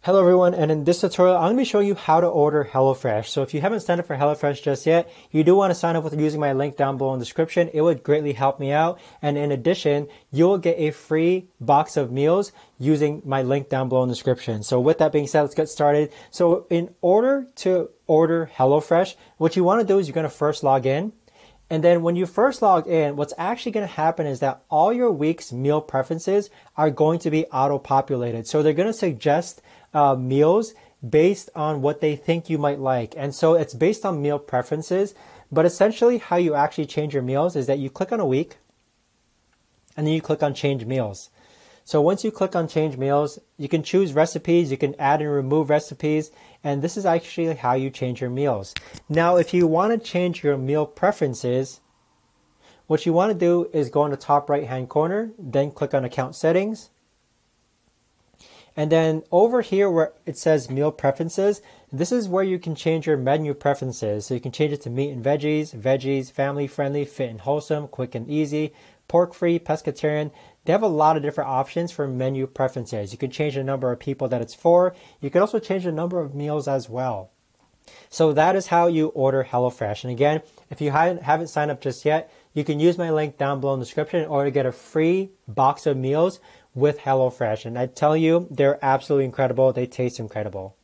Hello everyone, and in this tutorial, I'm going to be showing you how to order HelloFresh. So if you haven't signed up for HelloFresh just yet, you do want to sign up with using my link down below in the description. It would greatly help me out. And in addition, you'll get a free box of meals using my link down below in the description. So with that being said, let's get started. So in order to order HelloFresh, what you want to do is you're going to first log in. And then when you first log in, what's actually going to happen is that all your week's meal preferences are going to be auto-populated. So they're going to suggest meals based on what they think you might like. And so it's based on meal preferences, but essentially how you actually change your meals is that you click on a week and then you click on change meals. So once you click on change meals, you can choose recipes, you can add and remove recipes, and this is actually how you change your meals. Now, if you want to change your meal preferences, what you want to do is go in the top right hand corner, then click on account settings. And then over here where it says meal preferences, this is where you can change your menu preferences. So you can change it to meat and veggies, family friendly, fit and wholesome, quick and easy, pork free, pescatarian. They have a lot of different options for menu preferences. You can change the number of people that it's for. You can also change the number of meals as well. So that is how you order HelloFresh. And again, if you haven't signed up just yet, you can use my link down below in the description in order to get a free box of meals with HelloFresh. And I tell you, they're absolutely incredible. They taste incredible.